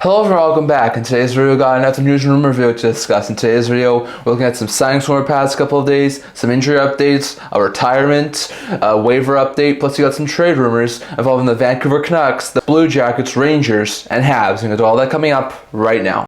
Hello everyone, welcome back. In today's video, we got another news and rumor video to discuss. In today's video, we're looking at some signings from our past couple of days, some injury updates, a retirement, a waiver update, plus we got some trade rumors involving the Vancouver Canucks, the Blue Jackets, Rangers, and Habs. We're going to do all that coming up right now.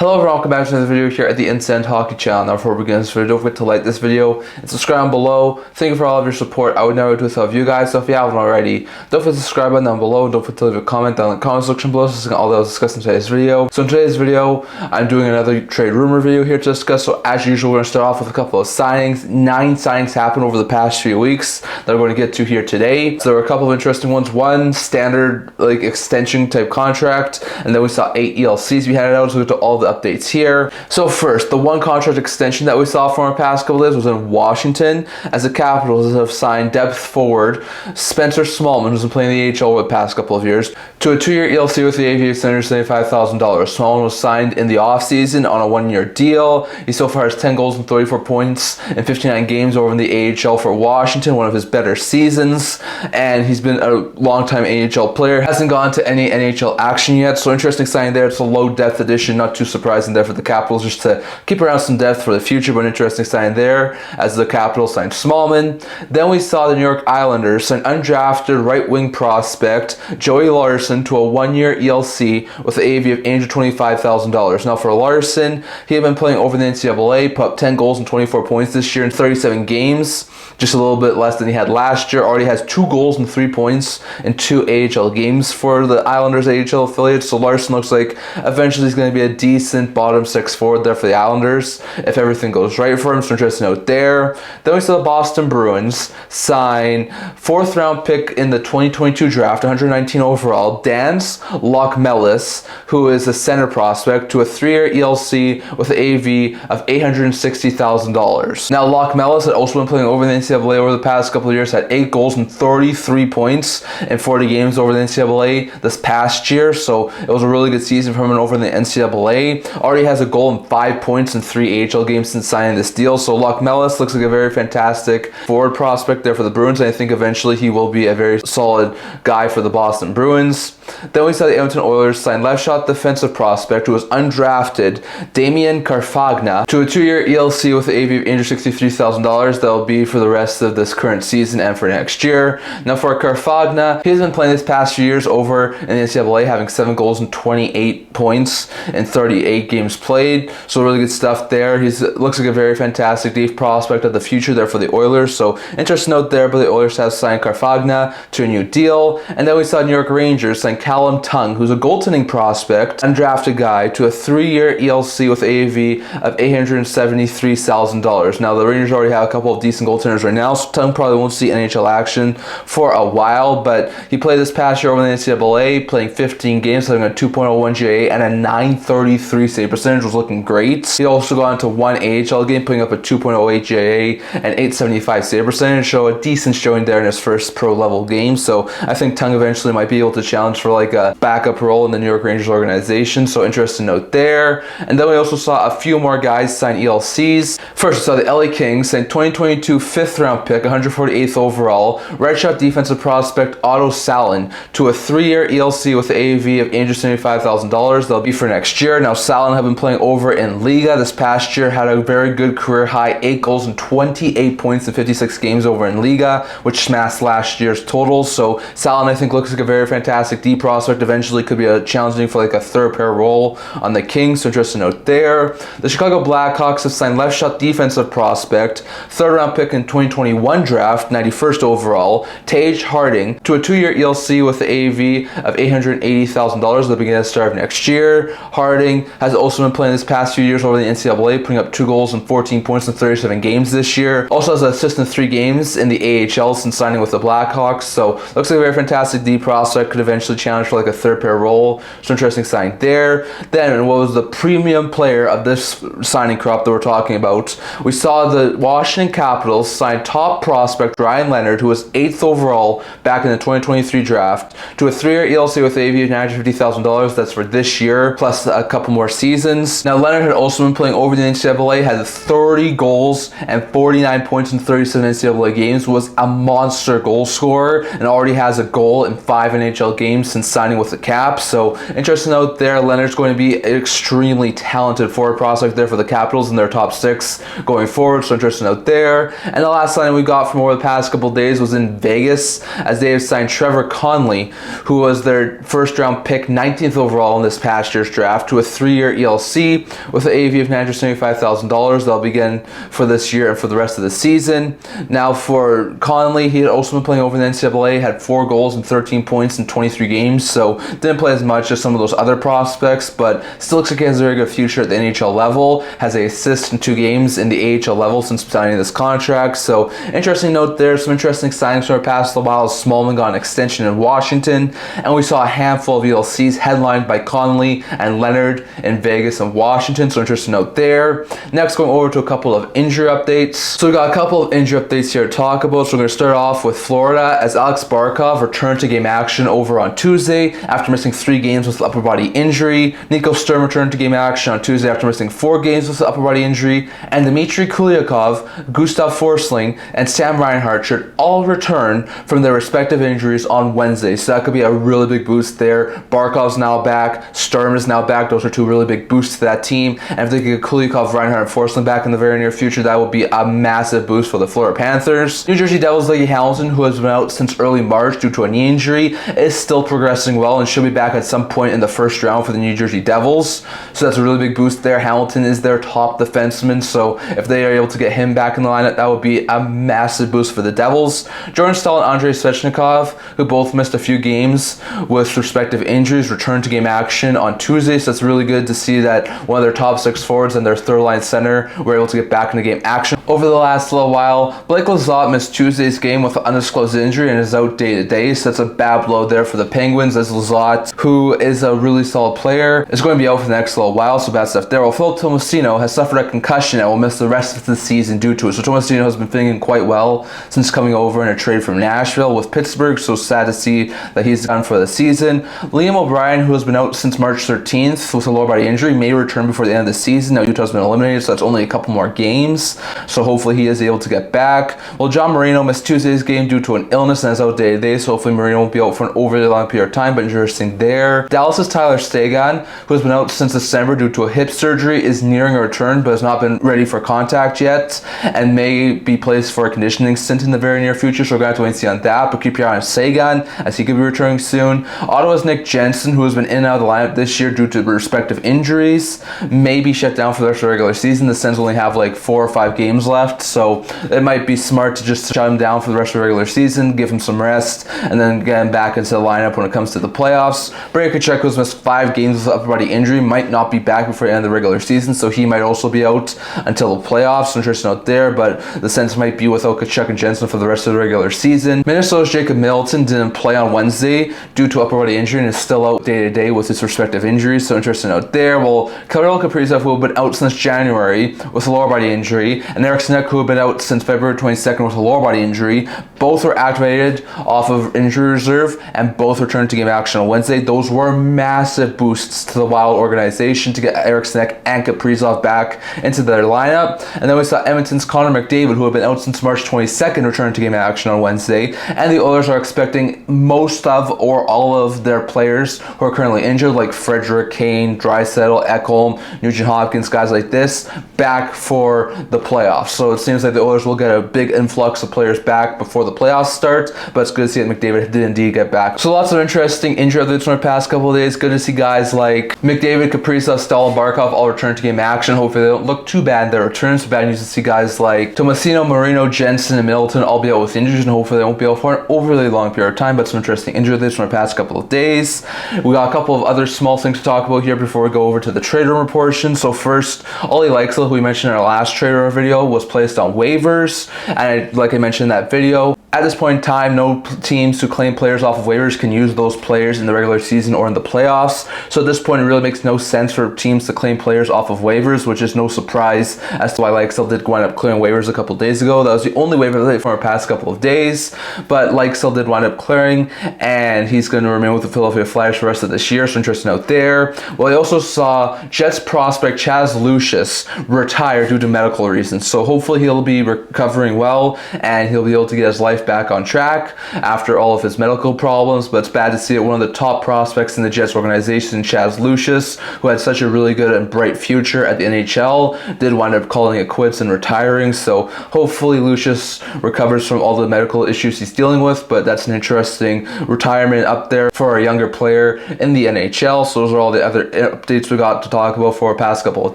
Hello everyone, welcome back to another video here at the Instant Hockey channel. Now before we begin this video, don't forget to like this video and subscribe below. Thank you for all of your support. I would never do this without you guys, so if you haven't already, don't forget to subscribe button down below and don't forget to leave a comment down in the comment section below so all that I was discussing in today's video. So in today's video, I'm doing another trade rumor video here to discuss. So as usual, we're going to start off with a couple of signings. 9 signings happened over the past few weeks that we're going to get to here today. So there were a couple of interesting ones. One standard extension type contract, and then we saw 8 ELCs we handed out, so we'll get to all the updates here. So first, the one contract extension that we saw from our past couple days was in Washington, as the Capitals have signed depth forward Spencer Smallman, who's been playing the AHL over the past couple of years, to a 2-year ELC with the AV of $775,000. Smallman was signed in the offseason on a 1-year deal. He so far has 10 goals and 34 points in 59 games over in the AHL for Washington, one of his better seasons, and he's been a long-time AHL player. Hasn't gone to any NHL action yet, so interesting signing there. It's a low depth addition, not too surprising there for the Capitals, just to keep around some depth for the future, but an interesting sign there as the Capitals signed Smallman. Then we saw the New York Islanders sign undrafted right-wing prospect Joey Larson to a 1-year ELC with an AV of $825,000. Now for Larson, he had been playing over the NCAA, put up 10 goals and 24 points this year in 37 games, just a little bit less than he had last year. Already has 2 goals and 3 points in 2 AHL games for the Islanders AHL affiliate, so Larson looks like eventually he's going to be a decent bottom 6 forward there for the Islanders if everything goes right for him. So interesting note there. Then we saw the Boston Bruins sign 4th round pick in the 2022 draft, 119 overall, Dans Lockmelis, who is a center prospect, to a 3-year ELC with an AV of $860,000. Now Lockmelis had also been playing over the NCAA over the past couple of years, had 8 goals and 33 points in 40 games over the NCAA this past year, so it was a really good season for him over in the NCAA. Already has a goal and 5 points in 3 AHL games since signing this deal. So Lockmelis looks like a very fantastic forward prospect there for the Bruins, and I think eventually he will be a very solid guy for the Boston Bruins. Then we saw the Edmonton Oilers sign left shot defensive prospect who was undrafted Damian Carfagna to a 2-year ELC with an AV of $863,000. That'll be for the rest of this current season and for next year. Now for Carfagna, he's been playing this past few years over in the NCAA, having 7 goals and 28 points in 38 games played, so really good stuff there. He looks like a very fantastic deep prospect of the future there for the Oilers, so interesting note there, but the Oilers have signed Carfagna to a new deal. And then we saw New York Rangers sign Callum Tung, who's a goaltending prospect, undrafted guy, to a 3-year ELC with AAV of $873,000. Now the Rangers already have a couple of decent goaltenders right now, so Tung probably won't see NHL action for a while, but he played this past year over in the NCAA, playing 15 games, having a 2.01 GAA and a .933 save percentage, was looking great. He also got into 1 AHL game, putting up a 2.08 GAA and .875 save percentage, so a decent showing there in his first pro level game. So I think Tung eventually might be able to challenge for like a backup role in the New York Rangers organization, so interesting note there. And then we also saw a few more guys sign ELCs. First, we saw the LA Kings sign 2022 5th round pick, 148th overall, red shot defensive prospect Otto Salin to a 3-year ELC with an AAV of $875,000. That'll be for next year. Now Salin have been playing over in Liga this past year, had a very good career high 8 goals and 28 points in 56 games over in Liga, which smashed last year's totals. So Salin I think looks like a very fantastic deep prospect. Eventually could be a challenging for like a 3rd pair role on the Kings, so interesting note there. The Chicago Blackhawks have signed left shot defensive prospect, 3rd round pick in 2021 draft, 91st overall, Tage Harding, to a 2-year ELC with the AAV of $880,000 at the beginning of the start of next year. Harding has also been playing this past few years over the NCAA, putting up 2 goals and 14 points in 37 games this year. Also has an assist in 3 games in the AHL since signing with the Blackhawks, so looks like a very fantastic deep prospect, could eventually challenge for like a 3rd pair role, so interesting sign there. Then what was the premium player of this signing crop that we're talking about? We saw the Washington Capitals sign top prospect Ryan Leonard, who was 8th overall back in the 2023 draft, to a 3-year ELC with AV of $950,000. That's for this year, plus a couple more seasons. Now, Leonard had also been playing over the NCAA, had 30 goals and 49 points in 37 NCAA games, was a monster goal scorer, and already has a goal in 5 NHL games since signing with the Caps. So interesting note there, Leonard's going to be an extremely talented forward prospect there for the Capitals in their top 6 going forward. So interesting note there. And the last signing we got from over the past couple days was in Vegas, as they have signed Trevor Connelly, who was their first round pick, 19th overall in this past year's draft, to a 3-year ELC with an AAV of $975,000. That'll begin for this year and for the rest of the season. Now for Connelly, he had also been playing over in the NCAA, had 4 goals and 13 points in 23 games, so didn't play as much as some of those other prospects, but still looks like he has a very good future at the NHL level. Has an assist in 2 games in the AHL level since signing this contract. So interesting note there. Some interesting signings from our past a while. Smallman got an extension in Washington, and we saw a handful of ELCs headlined by Connelly and Leonard in Vegas and Washington. So interesting note there. Next, going over to a couple of injury updates. So we got a couple of injury updates here to talk about. So we're going to start off with Florida, as Alex Barkov returned to game action over on Tuesday after missing 3 games with upper body injury. Nico Sturm returned to game action on Tuesday after missing 4 games with upper body injury, and Dmitry Kuliakov, Gustav Forsling, and Sam Reinhart should all return from their respective injuries on Wednesday. So that could be a really big boost there. Barkov's now back, Sturm is now back. Those are 2 really big boosts to that team. And if they get Kuliakov, Reinhart, and Forsling back in the very near future, that will be a massive boost for the Florida Panthers. New Jersey Devils' Leggy Hamilton, who has been out since early March due to a knee injury, is still progressing well and should be back at some point in the first round for the New Jersey Devils. So that's a really big boost there. Hamilton is their top defenseman, so if they are able to get him back in the lineup, that would be a massive boost for the Devils. Jordan Staal and Andrei Svechnikov, who both missed a few games with respective injuries, returned to game action on Tuesday, so it's really good to see that one of their top 6 forwards and their third line center were able to get back into game action. Over the last little while, Blake Lizotte missed Tuesday's game with an undisclosed injury and is out day to day, so that's a bad blow there for the Penguins, as Lizotte, who is a really solid player, is going to be out for the next little while, so bad stuff there. Well, Philip Tomasino has suffered a concussion and will miss the rest of the season due to it. So Tomasino has been feeling quite well since coming over in a trade from Nashville with Pittsburgh, so sad to see that he's done for the season. Liam O'Brien, who has been out since March 13th with a lower body injury, may return before the end of the season. Now Utah's been eliminated, so that's only a couple more games, so hopefully he is able to get back. Well, John Marino missed Tuesday's game due to an illness and is out day to day, so hopefully Marino won't be out for an overly long period of time, but interesting there. Dallas's Tyler Stegan, who has been out since December due to a hip surgery, is nearing a return but has not been ready for contact yet and may be placed for a conditioning stint in the very near future, so we're going to have to wait and see on that, but keep your eye on Sagan as he could be returning soon. Ottawa's Nick Jensen, who has been in and out of the lineup this year due to respective injuries, may be shut down for the rest of the regular season. The Sens only have like 4 or 5 games left, so it might be smart to just shut him down for the rest of the regular season, give him some rest, and then get him back into the lineup when it comes to the playoffs. Brady Tkachuk, who's missed 5 games with upper body injury, might not be back before the end of the regular season, so he might also be out until the playoffs. Interesting out there, but the Sens might be without Tkachuk and Jensen for the rest of the regular season. Minnesota's Jacob Middleton didn't play on Wednesday due to upper body injury and is still out day to day with his respective injuries, so interesting out there. Well, Kirill Kaprizov, who had been out since January with a lower body injury, and Eric Sneck, who had been out since February 22nd with a lower body injury, both were activated off of injury reserve and both returned to game action on Wednesday. Those were massive boosts to the Wild organization to get Eric Sneck and Kaprizov back into their lineup. And then we saw Edmonton's Connor McDavid, who had been out since March 22nd, return to game action on Wednesday, and the Oilers are expecting most of or all of their players who are currently injured, like Frederick, Kane, Draisaitl, Ekholm, Nugent Hopkins, guys like this, back for the playoffs. So it seems like the Oilers will get a big influx of players back before the playoffs start, but it's good to see that McDavid did indeed get back. So lots of interesting injury updates from the past couple of days. Good to see guys like McDavid, Kaprizov, Staal, and Barkov all return to game action. Hopefully they don't look too bad in their returns. Bad news to see guys like Tomasino, Marino, Jensen, and Middleton all be out with injuries, and hopefully they won't be out for an overly long period of time, but some interesting injury updates from the past couple of days. We got a couple of other small things to talk about here before we go over to the trade rumor portion. So first, Lycksell, who we mentioned in our last trade rumor video, was placed on waivers, and like I mentioned in that video, At this point in time, no teams who claim players off of waivers can use those players in the regular season or in the playoffs. So at this point, it really makes no sense for teams to claim players off of waivers, which is no surprise as to why Lycksell did wind up clearing waivers a couple days ago. That was the only waiver update from our past couple of days, but Lycksell did wind up clearing, and he's going to remain with the Philadelphia Flyers for the rest of this year. So interesting out there. Well, I also saw Jets prospect Chaz Lucius retire due to medical reasons. So hopefully he'll be recovering well, and he'll be able to get his life back on track after all of his medical problems. But it's bad to see it. One of the top prospects in the Jets organization, Chaz Lucius, who had such a really good and bright future at the NHL, did wind up calling it quits and retiring. So hopefully Lucius recovers from all the medical issues he's dealing with. But that's an interesting retirement up there for a younger player in the NHL. So those are all the other updates we got to talk about for the past couple of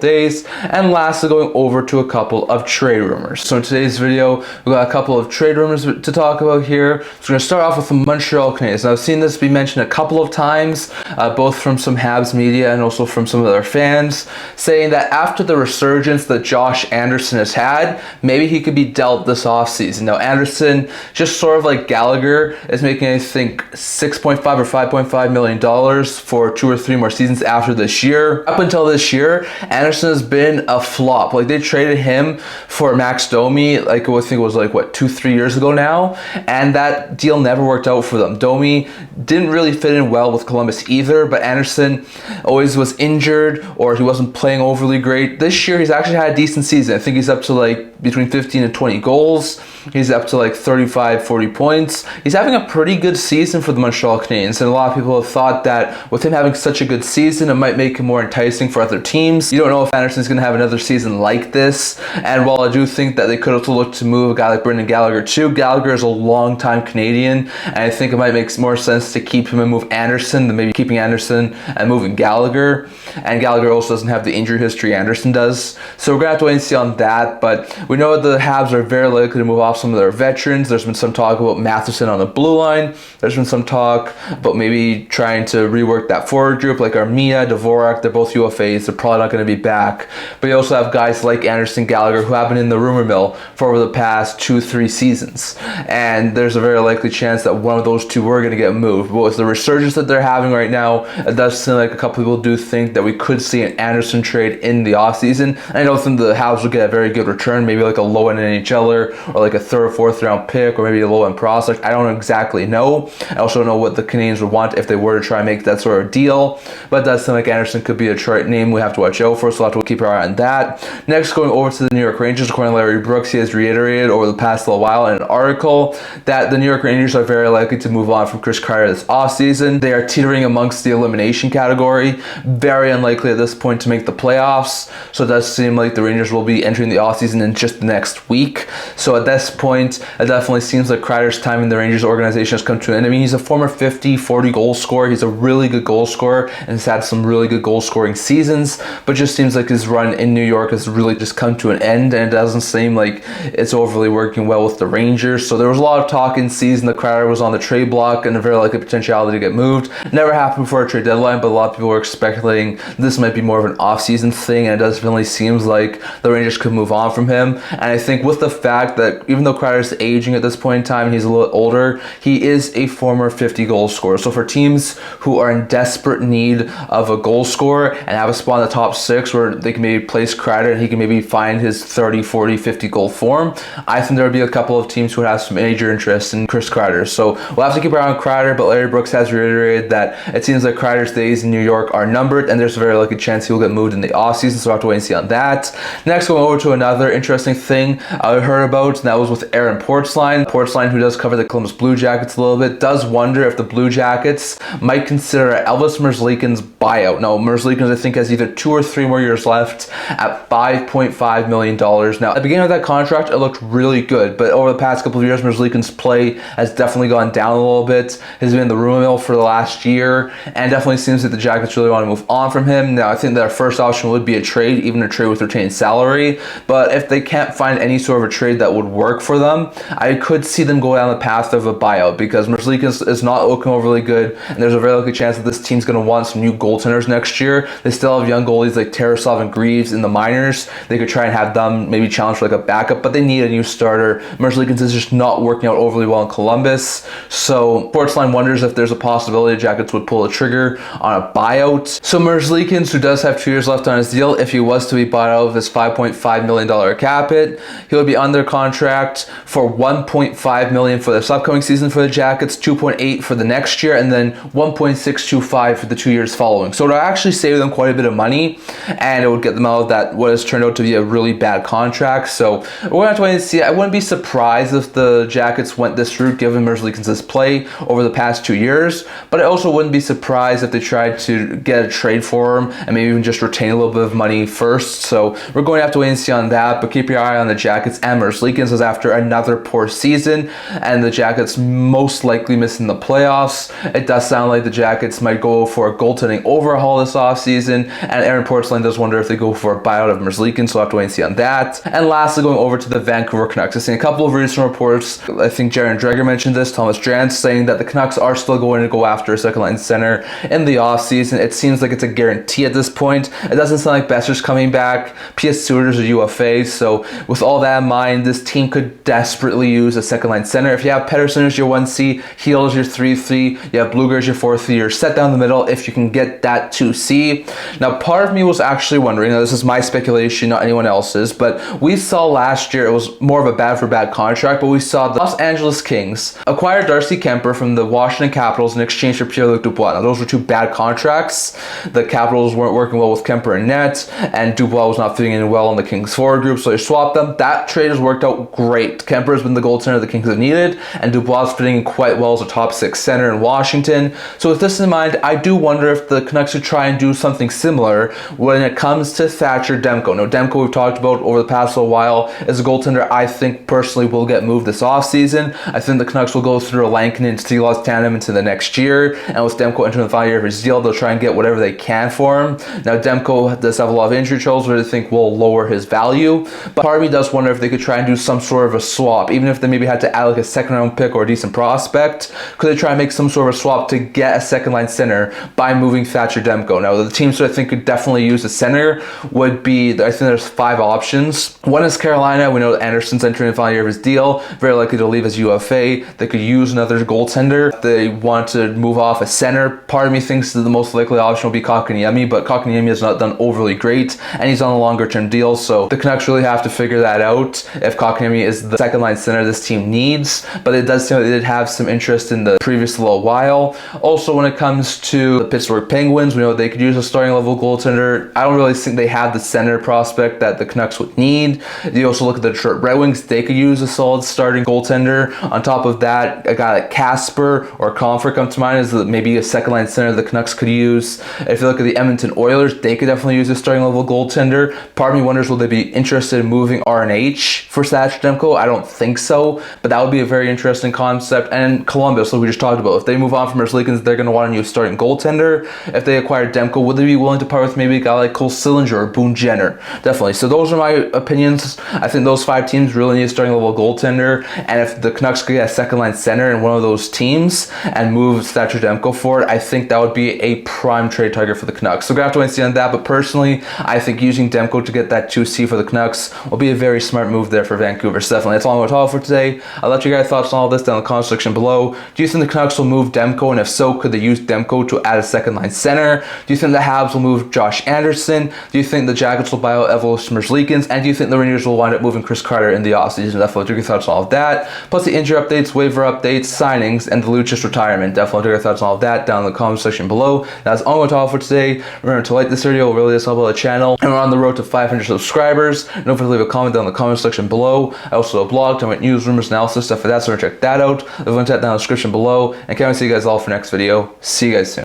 days. And lastly, going over to a couple of trade rumors. So in today's video, we got a couple of trade rumors to talk about here. So we're going to start off with the Montreal Canadiens. Now, I've seen this be mentioned a couple of times, both from some Habs media and also from some of their fans, saying that after the resurgence that Josh Anderson has had, maybe he could be dealt this offseason. Now, Anderson, just sort of like Gallagher, is making, I think, $6.5 or $5.5 million for 2 or 3 more seasons after this year. Up until this year, Anderson has been a flop. Like, they traded him for Max Domi, like I think it was like, what, 2-3 years ago now, and that deal never worked out for them. Domi didn't really fit in well with Columbus either, but Anderson always was injured or he wasn't playing overly great. This year, he's actually had a decent season. I think he's up to like between 15 and 20 goals. He's up to like 35, 40 points. He's having a pretty good season for the Montreal Canadiens, and a lot of people have thought that with him having such a good season, it might make him more enticing for other teams. You don't know if Anderson's going to have another season like this, and while I do think that they could also look to move a guy like Brendan Gallagher too, Gallagher is a long-time Canadian, and I think it might make more sense to keep him and move Anderson than maybe keeping Anderson and moving Gallagher. And Gallagher also doesn't have the injury history Anderson does, so we're going to have to wait and see on that. But we know that the Habs are very likely to move off some of their veterans. There's been some talk about Matheson on the blue line. There's been some talk about maybe trying to rework that forward group, like Armia, Dvorak. They're both UFAs. They're probably not going to be back. But you also have guys like Anderson, Gallagher, who have been in the rumor mill for over the past 2-3 seasons. And there's a very likely chance that one of those two were going to get moved. But with the resurgence that they're having right now, it does seem like a couple people do think that we could see an Anderson trade in the offseason. And I don't think the Habs will get a very good return, maybe like a low-end NHLer or like a 3rd or 4th round pick or maybe a low-end prospect. I don't exactly know. I also don't know what the Canadiens would want if they were to try and make that sort of deal. But it does seem like Anderson could be a trade name we have to watch out for, so we'll have to keep our eye on that. Next, going over to the New York Rangers, according to Larry Brooks, he has reiterated over the past little while in an article that the New York Rangers are very likely to move on from Chris Kreider this offseason. They are teetering amongst the elimination category, very unlikely at this point to make the playoffs, so it does seem like the Rangers will be entering the offseason in just the next week. So at this point, it definitely seems like Kreider's time in the Rangers organization has come to an end. I mean, he's a former 50-40 goal scorer. He's a really good goal scorer and has had some really good goal scoring seasons, but just seems like his run in New York has really just come to an end, and it doesn't seem like it's overly working well with the Rangers. So there was a lot of talk in season that Kreider was on the trade block and a very likely potentiality to get moved. Never happened before a trade deadline, but a lot of people were speculating this might be more of an off-season thing, and it definitely seems like the Rangers could move on from him. And I think with the fact that even though Kreider's aging at this point in time, he's a little older, he is a former 50 goal scorer. So for teams who are in desperate need of a goal scorer and have a spot in the top 6 where they can maybe place Kreider and he can maybe find his 30, 40, 50 goal form, I think there would be a couple of teams who would have some major interest in Chris Kreider. So we'll have to keep our eye on Kreider, but Larry Brooks has reiterated that it seems like Kreider's days in New York are numbered, and there's a very likely chance he will get moved in the offseason, so we'll have to wait and see on that. Next, going over to another interesting thing I heard about, and that was with Aaron Portzline. Portzline, who does cover the Columbus Blue Jackets a little bit, does wonder if the Blue Jackets might consider Elvis Merzlikins' buyout. Now, Merzlikins, I think, has either 2 or 3 more years left at $5.5 million. Now, at the beginning of that contract, it looked really good, but over the past couple of years, Merzlikins' play has definitely gone down a little bit. He's been in the rumor mill for the last year, and definitely seems that the Jackets really want to move on from him. Now, I think their first option would be a trade, even a trade with retained salary, but if they can't find any sort of a trade that would work for them, I could see them go down the path of a buyout, because Merzlikins is not looking overly good, and there's a very likely chance that this team's going to want some new goaltenders next year. They still have young goalies like Tarasov and Greaves in the minors. They could try and have them maybe challenge for like a backup, but they need a new starter. Merzlikins is just not working out overly well in Columbus. So Portzline wonders if there's a possibility the Jackets would pull a trigger on a buyout. So Merzlikins, who does have 2 years left on his deal, if he was to be bought out of his $5.5 million cap hit, he would be under contract for $1.5 million for this upcoming season for the Jackets, $2.8 for the next year, and then $1.625 for the 2 years following. So it would actually save them quite a bit of money, and it would get them out of that what has turned out to be a really bad contract. So we're going to have to wait and see. I wouldn't be surprised if the Jackets went this route given Merzlikins' play over the past 2 years, but I also wouldn't be surprised if they tried to get a trade for him and maybe even just retain a little bit of money first. So we're going to have to wait and see on that, but keep your eye on the Jackets and Merzlikins, as after another poor season and the Jackets most likely missing the playoffs, it does sound like the Jackets might go for a goaltending overhaul this offseason, and Aaron Portzline does wonder if they go for a buyout of Merzlikins, so we'll have to wait and see on that. And lastly, going over to the Vancouver Canucks, I've seen a couple of recent reports. I think Jaron Dreger mentioned this, Thomas Drance, saying that the Canucks are still going to go after a second line center in the offseason. It seems like it's a guarantee at this point. It doesn't sound like Besser's coming back. P.S. Seward's a UFA, so with all that in mind, this team could desperately use a second line center. If you have Pettersson as your 1C, Heel as your 3C, you have Blueger as your 4C, you're set down the middle if you can get that 2C. Now, part of me was actually wondering, now this is my speculation, not anyone else's, but we saw last year, it was more of a bad for bad contract, but we saw the Los Angeles Kings acquire Darcy Kemper from the Washington Capitals in exchange for Pierre-Luc Dubois. Now, those were two bad contracts. The Capitals weren't working well with Kemper and net, and Dubois was not fitting in well in the Kings forward group, so they swapped them. That trade has worked out great. Kemper has been the goaltender the Kings have needed, and Dubois is fitting in quite well as a top 6 center in Washington. So with this in mind, I do wonder if the Canucks should try and do something similar when it comes to Thatcher Demko. Now, Demko, we've talked about over the past little while, is a goaltender I think personally will get moved this offseason. I think the Canucks will go through a Lankinen and Steelers tandem into the next year, and with Demko entering the final year of his deal, they'll try and get whatever they can for him. Now, Demko does have a lot of injury troubles, which I think will lower his value, but part of me does wonder if they could try and do some sort of a swap, even if they maybe had to add like a second round pick or a decent prospect. Could they try and make some sort of a swap to get a second line center by moving Thatcher Demko? Now, the teams that I think could definitely use a center would be, I think there's 5 options. One is Carolina. We know that Anderson's entering the final year of his deal, very likely to leave as UFA. They could use another goaltender. If they want to move off a center, part of me thinks that the most likely option will be Kotkaniemi, but Kotkaniemi has not done overly great, and he's on a longer term deal, so the Canucks really have to figure that out if Kotkaniemi is the second line center this team needs. But it does seem like they did have some interest in the previous little while. Also, when it comes to the Pittsburgh Penguins, we know they could use a starting level goaltender. I don't really think they have the center prospect that the Canucks would need. You also look at the Detroit Red Wings, they could use a solid starting goaltender. On top of that, a guy like Casper or Comfort come to mind as maybe a second line center the Canucks could use. If you look at the Edmonton Oilers, they could definitely use a starting level goaltender. Part of me wonders, will they be interested in moving RNH for Thatcher Demko? I don't think so, but that would be a very interesting concept. And Columbus, like we just talked about, if they move on from Merzlikins, they're going to want a new starting goaltender. If they acquire Demko, would they be willing to part with maybe a guy like Cole Sillinger or Boone Jenner? Definitely. So those are my opinions. I think those 5 teams really need a starting level goaltender, and if the Canucks could get a second line center in one of those teams and move Thatcher Demko for it, I think that would be a prime trade target for the Canucks. So we're going to have to wait and see on that, but personally, I think using Demko to get that 2C for the Canucks will be a very smart move there for Vancouver. So definitely, that's all I'm going to talk for today. I'll let you guys thoughts on all this down in the comment section below. Do you think the Canucks will move Demko, and if so, could they use Demko to add a second line center? Do you think the Habs will move Josh Anderson? Do you think the Jackets will buy out Evalos Merzlikins? And do you think the Rangers will wind up moving Chris Kreider in the offseason? Definitely do your thoughts on all of that, plus the injury updates, waiver updates, signings, and the Lucius retirement. Definitely do your thoughts on all of that down in the comment section below. That's all I'm going to talk for today. Remember to like this video, it really does help out the channel, and we're on the road to 500 subscribers. Don't forget to leave a comment down in the comment section below. I also have a blog, talking about news, rumors, analysis, stuff like that, so check that out. I'll link that down in the description below, and can't wait to see you guys all for next video. See you guys soon.